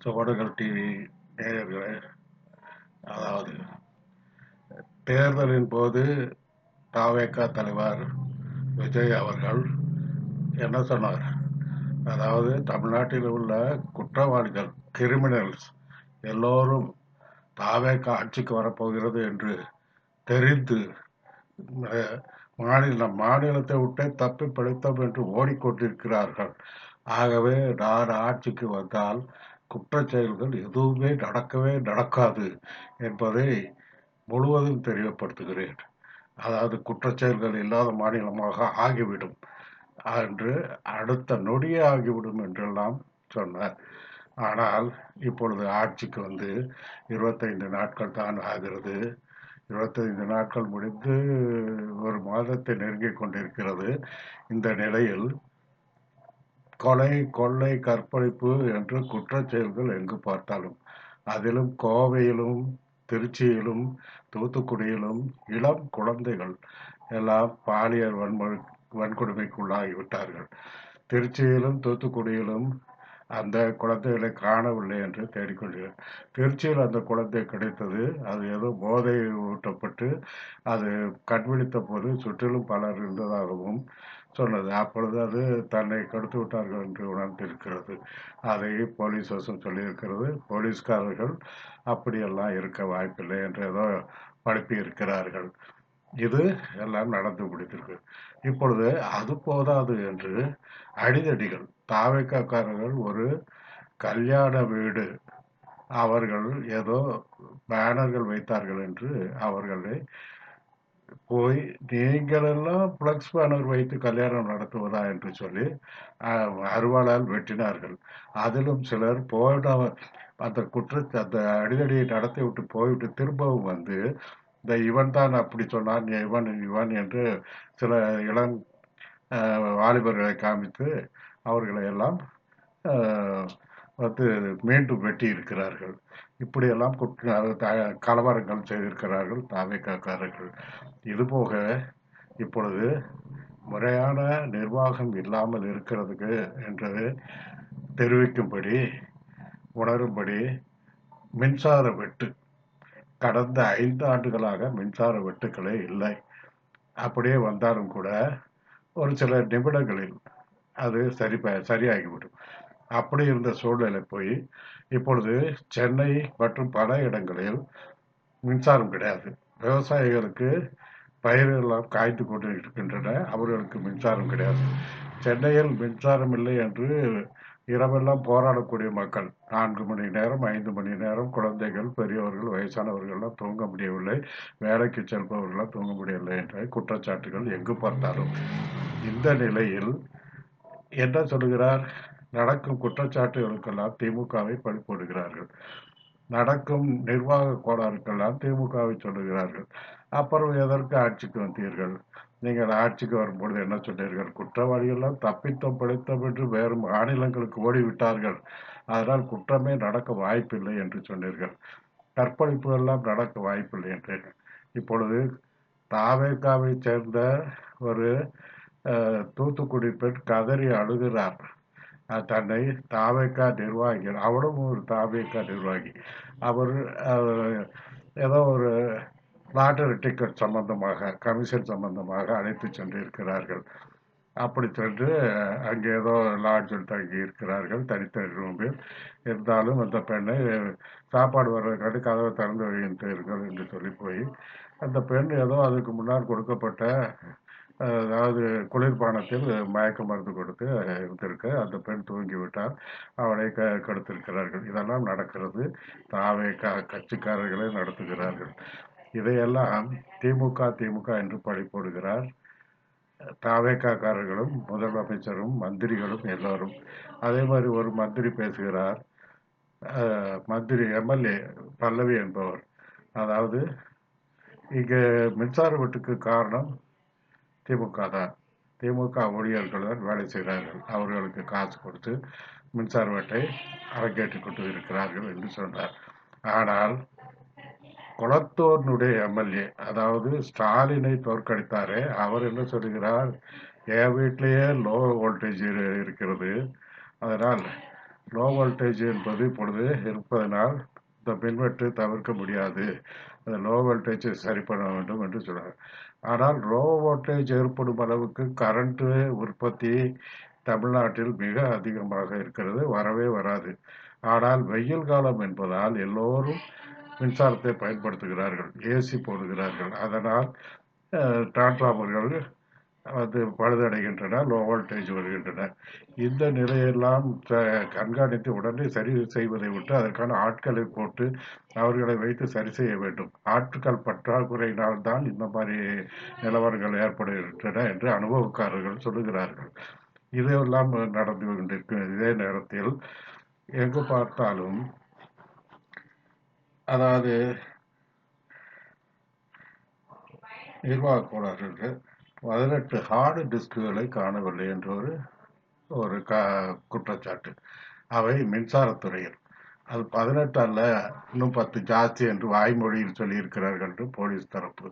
சுவடுகள் TV நேயர்களே, அதாவது தேர்தலின் போது தாவேகா தலைவர் விஜய் அவர்கள் என்ன சொன்னார்? அதாவது தமிழ்நாட்டில் உள்ள குற்றவாளிகள், கிரிமினல்ஸ் எல்லோரும் தாவேகா ஆட்சிக்கு வரப்போகிறது என்று தெரிந்து மாநிலத்தை விட்டே தப்பி பிழைத்தோம் என்று ஓடிக்கொண்டிருக்கிறார்கள். ஆகவே நான் ஆட்சிக்கு வந்தால் குற்றச் செயல்கள் எதுவுமே நடக்கவே நடக்காது என்பதை முழுவதும் தெரியப்படுத்துகிறேன். அதாவது குற்றச்செயல்கள் இல்லாத மாநிலமாக ஆகிவிடும் என்று, அடுத்த நொடியே ஆகிவிடும் என்றெல்லாம் சொன்னார். ஆனால் இப்பொழுது ஆட்சிக்கு வந்து 25 நாட்கள் தான் ஆகிறது. 25 நாட்கள் முடிந்து ஒரு மாதத்தை நெருங்கிக் கொண்டிருக்கிறது. இந்த நிலையில் கொலை, கொள்ளை, கற்பழிப்பு என்று குற்றச் செயல்கள் எங்கு பார்த்தாலும், அதிலும் கோவையிலும், திருச்சியிலும், தூத்துக்குடியிலும் இளம் குழந்தைகள் எல்லாம் பாலியல் வன்கொடுமைக்குள்ளாகிவிட்டார்கள். திருச்சியிலும் தூத்துக்குடியிலும் அந்த குழந்தைகளை காணவில்லை என்று தேடிக்கொள்கிறேன். திருச்சியில் அந்த குழந்தை கிடைத்தது. அது ஏதோ போதை ஊட்டப்பட்டு அது கண்விழித்த போது சுற்றிலும் பலர் இருந்ததாகவும் சொன்னது. அப்பொழுது அது தன்னை கெடுத்து விட்டார்கள் என்று உணர்ந்திருக்கிறது. அதை போலீஸ் வசம் சொல்லியிருக்கிறது. போலீஸ்காரர்கள் அப்படியெல்லாம் இருக்க வாய்ப்பில்லை என்று ஏதோ படுத்தி இருக்கிறார்கள். இது எல்லாம் நடந்து முடித்திருக்கு. இப்பொழுது அது போதாது என்று அடிதடிகள், தாவேக்காரர்கள் ஒரு கல்யாண வீடு, அவர்கள் ஏதோ பேனர்கள் வைத்தார்கள் என்று அவர்களை போய், நீங்களெல்லாம் பிளக்ஸ் பேனர் வைத்து கல்யாணம் நடத்துவதா என்று சொல்லி அருவாளால் வெட்டினார்கள். அதிலும் சிலர் அந்த அந்த அடிதடியை நடத்தி விட்டு போய்விட்டு திரும்பவும் வந்து, இந்த இவன் தான் அப்படி சொன்னான், இவன் இவன் என்று சில இளம் வாலிபர்களை காமித்து அவர்களை எல்லாம் வந்து மீண்டும் வெட்டி இருக்கிறார்கள். இப்படியெல்லாம் கலவரங்கள் செய்திருக்கிறார்கள் தாவேக்காரர்கள். இதுபோக இப்பொழுது முறையான நிர்வாகம் இல்லாமல் இருக்கிறதுக்கு என்று தெரிவிக்கும்படி, உணரும்படி மின்சார வெட்டு, கடந்த 5 ஆண்டுகளாக மின்சார வெட்டுக்களே இல்லை. அப்படியே வந்தாலும் கூட ஒரு சில நிமிடங்களில் அது சரியாகிவிடும். அப்படி இருந்த சூழ்நிலை போய் இப்பொழுது சென்னை மற்றும் பல இடங்களில் மின்சாரம் கிடையாது. விவசாயிகளுக்கு பயிரெல்லாம் காய்ந்து கொண்டு இருக்கின்றன, அவர்களுக்கு மின்சாரம் கிடையாது. சென்னையில் மின்சாரம் இல்லை என்று இரவெல்லாம் போராடக்கூடிய மக்கள் 4 மணி நேரம், 5 மணி நேரம், குழந்தைகள், பெரியவர்கள், வயசானவர்கள்லாம் தூங்க முடியவில்லை, வேலைக்கு செல்பவர்களால் தூங்க முடியவில்லை என்ற குற்றச்சாட்டுகள் எங்கு பார்த்தாலும். இந்த நிலையில் என்ன சொல்லுகிறார்? நடக்கும் குற்றச்சாட்டுகளுக்கெல்லாம் திமுகவை பழி போடுகிறார்கள். நடக்கும் நிர்வாக கோளாறுக்கெல்லாம் திமுகவை சொல்லுகிறார்கள். அப்புறம் எதற்கு ஆட்சிக்கு வந்தீர்கள்? நீங்கள் ஆட்சிக்கு வரும்பொழுது என்ன சொன்னீர்கள்? குற்றவாளிகள்லாம் தப்பித்தோம் பிழைத்தோம் என்று வேறு மாநிலங்களுக்கு ஓடிவிட்டார்கள், அதனால் குற்றமே நடக்க வாய்ப்பில்லை என்று சொன்னீர்கள். கற்பழிப்பு எல்லாம் நடக்க வாய்ப்பில்லை என்றீர்கள். இப்பொழுது தாவேகாவை சேர்ந்த ஒரு தூத்துக்குடி பெண் கதறி அழுகிறார். தன்னை தாவேகா நிர்வாகி, அவளும் ஒரு தாவேகா நிர்வாகி, அவர் ஏதோ ஒரு லாட்டரி டிக்கெட் சம்பந்தமாக, கமிஷன் சம்பந்தமாக அழைத்து சென்றிருக்கிறார்கள். அப்படி சென்று அங்கே ஏதோ லாட்ஜில் தங்கி இருக்கிறார்கள், தனித்தனி ரூமில். இருந்தாலும் அந்த பெண்ணை சாப்பாடு வர்றதுக்காட்டி கதவை திறந்து வைத்தீர்கள் என்று சொல்லி போய், அந்த பெண் ஏதோ அதுக்கு முன்னால் கொடுக்கப்பட்ட அதாவது குளிர்பானத்தில் மயக்க மருந்து கொடுத்து இருந்திருக்க, அந்த பெண் தூங்கிவிட்டால் அவளை கெடுத்திருக்கிறார்கள். இதெல்லாம் நடக்கிறது. கட்சிக்காரர்களே நடத்துகிறார்கள். இதையெல்லாம் திமுக என்று பழி போடுகிறார் தாவேக்காரர்களும், முதலமைச்சரும், மந்திரிகளும் எல்லோரும். அதே மாதிரி ஒரு மந்திரி பேசுகிறார், மந்திரி எம்எல்ஏ பல்லவி என்பவர். அதாவது இங்கே மின்சார வெட்டுக்கு காரணம் திமுக தான், திமுக ஊழியர்கள் தான் வேலை செய்கிறார்கள், அவர்களுக்கு காசு கொடுத்து மின்சார வெட்டை அரங்கேற்றிக் கொண்டு இருக்கிறார்கள் என்று சொன்னார். ஆனால் குளத்தூர்னுடைய எம்எல்ஏ, அதாவது ஸ்டாலினை தோற்கடித்தாரே, அவர் என்ன சொல்லுகிறார்? என் வீட்டிலேயே லோ வோல்டேஜ் இருக்கிறது, அதனால் லோ வோல்டேஜ் என்பது இப்பொழுது இருப்பதனால் இந்த மின்வெட்டு தவிர்க்க முடியாது. அந்த லோ வோல்டேஜை சரி பண்ண வேண்டும் என்று சொன்னார். ஆனால் லோ வோல்டேஜ் ஏற்படும் அளவுக்கு கரண்ட் உற்பத்தி தமிழ்நாட்டில் மிக அதிகமாக இருக்கிறது, வரவே வராது. ஆனால் வெயில் காலம் என்பதால் எல்லோரும் மின்சாரத்தை பயன்படுத்துகிறார்கள், ஏசி போடுகிறார்கள். அதனால் டிரான்ஸ்ஃபார்மர்கள் அது பழுதடைகின்றன, லோ வோல்டேஜ் வருகின்றன. இந்த நிலையெல்லாம் கண்காணித்து உடனே சரி செய்வதை விட்டு அதற்கான ஆட்களை போட்டு அவர்களை வைத்து சரி செய்ய வேண்டும். ஆட்கள் பற்றாக்குறையினால் தான் இந்த மாதிரி நிலவரங்கள் ஏற்படுகின்றன என்று அனுபவக்காரர்கள் சொல்லுகிறார்கள். இதெல்லாம் நடந்து கொண்டிருக்கும் இதே நேரத்தில் எங்கு பார்த்தாலும் அதாவது நிர்வாக கோளாறுகள் 18 ஹார்டு டிஸ்க்குகளை காணவில்லை என்ற ஒரு குற்றச்சாட்டு. அவை மின்சாரத்துறையில் அது 18 அல்ல, இன்னும் 10 ஜாஸ்தி என்று வாய்மொழியில் சொல்லியிருக்கிறார்கள் என்று போலீஸ் தரப்பு.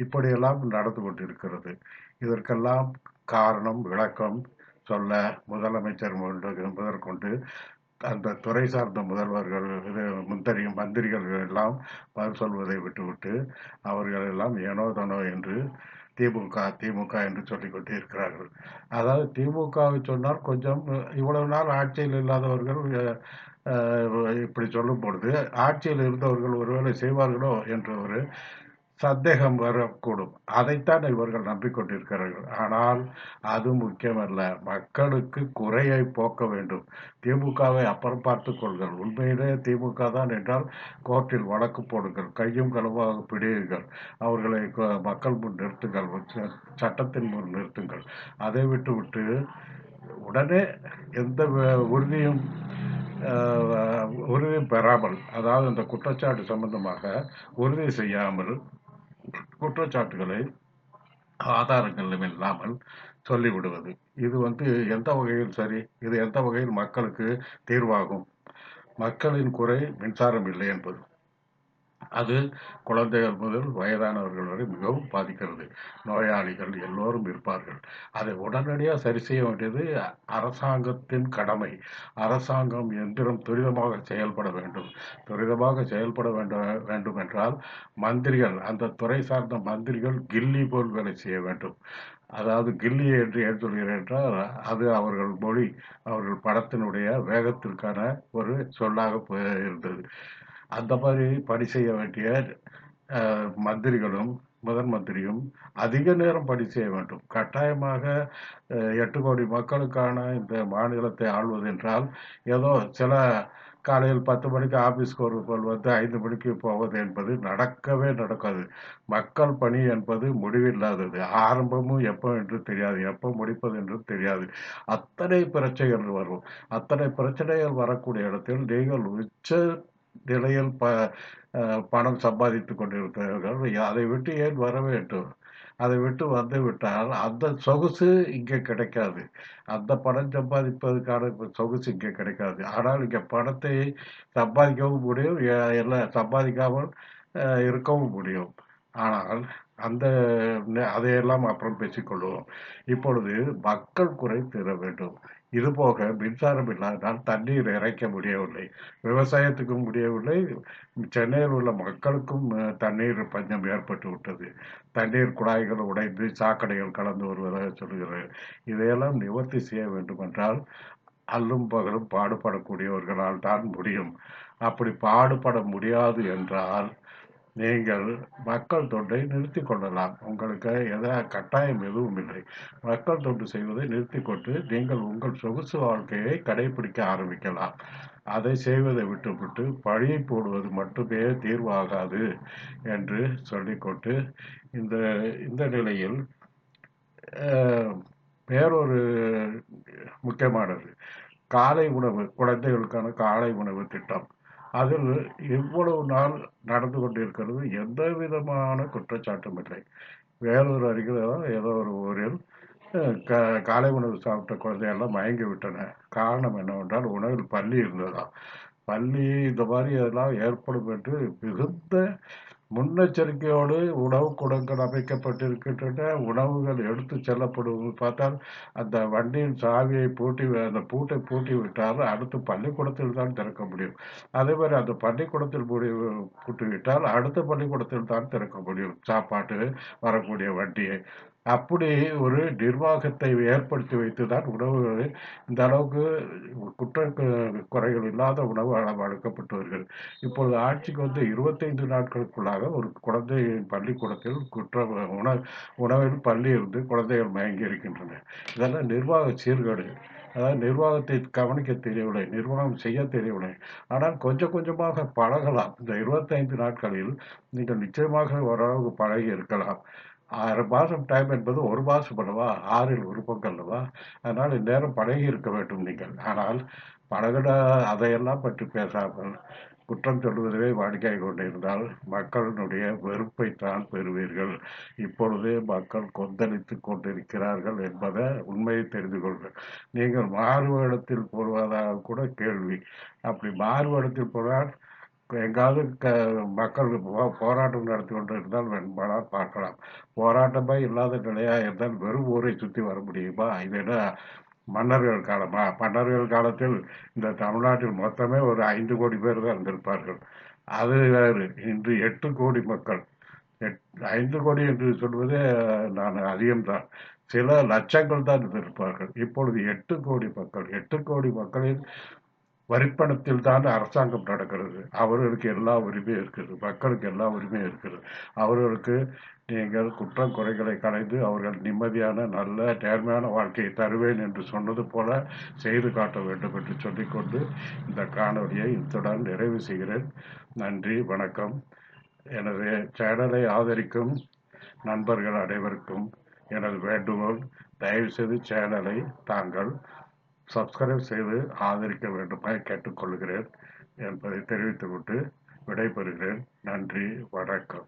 இப்படியெல்லாம் நடந்து கொண்டிருக்கிறது. இதற்கெல்லாம் காரணம் விளக்கம் சொல்ல முதலமைச்சர் முதற்கொண்டு அந்த துறை சார்ந்த முதல்வர்கள் மந்திரிகள் எல்லாம் பதில் சொல்வதை விட்டுவிட்டு அவர்கள் எல்லாம் ஏனோ தானோ என்று திமுக என்று சொல்லிக் கொண்டே இருக்கிறார்கள். அதாவது திமுகவை சொன்னால் கொஞ்சம் இவ்வளவு நாள் ஆட்சியில் இல்லாதவர்கள் இப்படி சொல்லும் பொழுது ஆட்சியில் இருந்தவர்கள் ஒருவேளை செய்வார்களோ என்ற ஒரு சந்தேகம் வரக்கூடும். அதைத்தான் இவர்கள் நம்பிக்கொண்டிருக்கிறார்கள். ஆனால் அது முக்கியமல்ல. மக்களுக்கு குறையை போக்க வேண்டும். திமுகவை அப்புறம் பார்த்துக் கொள்ளுங்கள். உண்மையிலே திமுக தான் என்றால் கோர்ட்டில் வழக்கு போடுங்கள், கையும் களவாக பிடியுங்கள், அவர்களை மக்கள் முன் நிறுத்துங்கள், சட்டத்தின் முன் நிறுத்துங்கள். அதை விட்டுவிட்டு உடனே எந்த உறுதியும் பெறாமல், அதாவது அந்த குற்றச்சாட்டு சம்பந்தமாக உறுதி செய்யாமல் குற்றச்சாட்டுகளை ஆதாரங்களும் இல்லாமல் சொல்லிவிடுவது, இது எந்த வகையில் சரி? இது எந்த வகையில் மக்களுக்கு தீர்வாகும்? மக்களின் குறை மின்சாரம் இல்லை என்பது. அது குழந்தைகள் முதல் வயதானவர்கள் வரை மிகவும் பாதிக்கிறது. நோயாளிகள் எல்லோரும் இருப்பார்கள். அதை உடனடியாக சரி செய்ய வேண்டியது அரசாங்கத்தின் கடமை. அரசாங்கம் எந்திரம் துரிதமாக செயல்பட வேண்டும். துரிதமாக செயல்பட வேண்டும் என்றால் மந்திரிகள், அந்த துறை சார்ந்த மந்திரிகள் கில்லி போல் வேலை செய்ய வேண்டும். அதாவது கில்லி என்று ஏன் சொல்கிறேன் என்றால் அது அவர்கள் மொழி, அவர்கள் படத்தினுடைய வேகத்திற்கான ஒரு சொல்லாக இருந்தது. அந்த மாதிரி பணி செய்ய வேண்டிய மந்திரிகளும் முதன் மந்திரியும் அதிக நேரம் பணி செய்ய வேண்டும். கட்டாயமாக 8 கோடி மக்களுக்கான இந்த மாநிலத்தை ஆள்வது என்றால் ஏதோ சில காலையில் 10 மணிக்கு ஆபீஸ்க்கு வருபவர்கள் 5 மணிக்கு போவது என்பது நடக்கவே நடக்காது. மக்கள் பணி என்பது முடிவில்லாதது. ஆரம்பமும் எப்போ என்று தெரியாது, எப்போ முடிப்பது என்று தெரியாது. அத்தனை பிரச்சனைகள் வரும். அத்தனை பிரச்சனைகள் வரக்கூடிய இடத்தில் நீங்கள் உச்ச நிலையில் பணம் சம்பாதித்துக் கொண்டிருக்கிறார்கள். அதை விட்டு ஏன் வர வேண்டும்? அதை விட்டு வந்து விட்டால் அந்த சொகுசு இங்கே கிடைக்காது. அந்த பணம் சம்பாதிப்பதற்கான சொகுசு இங்கே கிடைக்காது. ஆனால் இங்கே பணத்தை சம்பாதிக்கவும் முடியும், எல்லாம் சம்பாதிக்காமல் இருக்கவும் முடியும். ஆனால் அந்த அதையெல்லாம் அப்புறம் பேசிக்கொள்வோம். இப்பொழுது மக்கள் குறை தீர வேண்டும். இதுபோக மின்சாரம் இல்லாததால் தண்ணீர் இறைக்க முடியவில்லை, விவசாயத்துக்கும் முடியவில்லை, சென்னையில் உள்ள மக்களுக்கும் தண்ணீர் பஞ்சம் ஏற்பட்டு விட்டது. தண்ணீர் குழாய்கள் உடைந்து சாக்கடைகள் கலந்து வருவதாக சொல்கிறது. இதையெல்லாம் நிவர்த்தி செய்ய வேண்டுமென்றால் அல்லும் பகலும் பாடுபடக்கூடியவர்களால் தான் முடியும். அப்படி பாடுபட முடியாது என்றால் நீங்கள் மக்கள் தொண்டை நிறுத்தி கொள்ளலாம். உங்களுக்கு கட்டாயம் எதுவும் இல்லை. மக்கள் தொண்டு செய்வதை நிறுத்திக்கொண்டு நீங்கள் உங்கள் சொகுசு வாழ்க்கையை கடைபிடிக்க ஆரம்பிக்கலாம். அதை செய்வதை விட்டுவிட்டு பழியை போடுவது மட்டுமே தீர்வாகாது என்று சொல்லிக்கொண்டு இந்த இந்த நிலையில் வேறொரு முக்கியமானது காலை உணவு, குழந்தைகளுக்கான காலை உணவு திட்டம். அதில் இவ்வளவு நாள் நடந்து கொண்டிருக்கிறது, எந்த விதமான குற்றச்சாட்டும் இல்லை. வேறொரு அருகில் ஏதோ ஒரு ஊரில் காலை உணவு சாப்பிட்ட குழந்தையெல்லாம் மயங்கி விட்டன. காரணம் என்னவென்றால் உணவில் பல்லி இருந்ததாம். பல்லி இந்த மாதிரி எல்லாம் ஏற்படும் என்று மிகுந்த முன்னெச்சரிக்கையோடு உணவு கூடங்கள் அமைக்கப்பட்டிருக்கின்றன. உணவுகள் எடுத்துச் செல்லப்படுவது பார்த்தால், அந்த வண்டியின் சாவியை அந்த பூட்டை பூட்டி விட்டால் அடுத்து பள்ளிக்கூடத்தில் தான் திறக்க முடியும். அதேமாரி அந்த பள்ளிக்கூடத்தில் பூட்டிவிட்டால் அடுத்த பள்ளிக்கூடத்தில் தான் திறக்க முடியும். சாப்பாட்டு வரக்கூடிய வண்டியை. அப்படி ஒரு நிர்வாகத்தை ஏற்படுத்தி வைத்து தான் உணவுகளை இந்த அளவுக்கு குற்ற குறைகள் இல்லாத உணவு வழங்கப்பட்டு வருகிறது. இப்பொழுது ஆட்சிக்கு வந்து 25 நாட்களுக்குள்ளாக ஒரு குழந்தை பள்ளிக்கூடத்தில் உணவில் பள்ளி இருந்து குழந்தைகள் மயங்கி இருக்கின்றன. இதெல்லாம் நிர்வாக சீர்கேடு. அதாவது நிர்வாகத்தை கவனிக்க தெரியவில்லை, நிர்வாகம் செய்ய தெரியவில்லை. ஆனால் கொஞ்சம் கொஞ்சமாக பழகலாம். இந்த 25 நாட்களில் நீங்கள் நிச்சயமாக ஓரளவுக்கு பழகி இருக்கலாம். 6 மாதம் டைம் என்பது 1 மாதம் அல்லவா? 6ல் 1 பங்கு அல்லவா? அதனால் இந்நேரம் பழகி இருக்க வேண்டும் நீங்கள். ஆனால் பழகுன அதையெல்லாம் பற்றி பேசாமல் குற்றம் சொல்வதிலே வாடிக்கை கொண்டிருந்தால் மக்களினுடைய வெறுப்பைத்தான் பெறுவீர்கள். இப்பொழுதே மக்கள் கொந்தளித்துக் கொண்டிருக்கிறார்கள் என்பதை உண்மையை தெரிந்து கொள்ளுங்கள். நீங்கள் மாறுவேடத்தில் போவதாக கூட கேள்வி. அப்படி மாறுவேடத்தில் போனால் எங்காவது மக்கள் போராட்டம் நடத்தி கொண்டு இருந்தால் வேண்டுமானால் பார்க்கலாம். போராட்டமே இல்லாத நிலையா இருந்தால் வெறும் ஊரை சுற்றி வர முடியுமா? இது என்ன மன்னர்கள் காலமா? மன்னர்கள் காலத்தில் இந்த தமிழ்நாட்டில் மொத்தமே ஒரு 5 கோடி பேர் தான் இருந்திருப்பார்கள். அது வேறு. இன்று 8 கோடி மக்கள். 5 கோடி என்று சொல்வதே நான் அதிகம்தான். சில லட்சங்கள் தான் இருந்திருப்பார்கள். இப்பொழுது 8 கோடி மக்கள். 8 கோடி மக்களின் வரிப்பணத்தில் தான் அரசாங்கம் நடக்கிறது. அவர்களுக்கு எல்லா உரிமையும் இருக்கிறது. மக்களுக்கு எல்லா உரிமையும் இருக்கிறது. அவர்களுக்கு நீங்கள் குற்றம் குறைகளை களைந்து அவர்கள் நிம்மதியான நல்ல நேர்மையான வாழ்க்கையை தருவேன் என்று சொன்னது போல செய்து காட்ட வேண்டும் என்று சொல்லிக்கொண்டு இந்த காணொலியை இத்துடன் நிறைவு செய்கிறேன். நன்றி, வணக்கம். எனது சேனலை ஆதரிக்கும் நண்பர்கள் அனைவருக்கும் எனது வேண்டுகோள், தயவுசெய்து சேனலை தாங்கள் சப்ஸ்கிரைப் செய்து ஆதரிக்க வேண்டுமாய் கேட்டுக்கொள்கிறேன் என்பதை தெரிவித்துக்கொண்டு விடைபெறுகிறேன். நன்றி, வணக்கம்.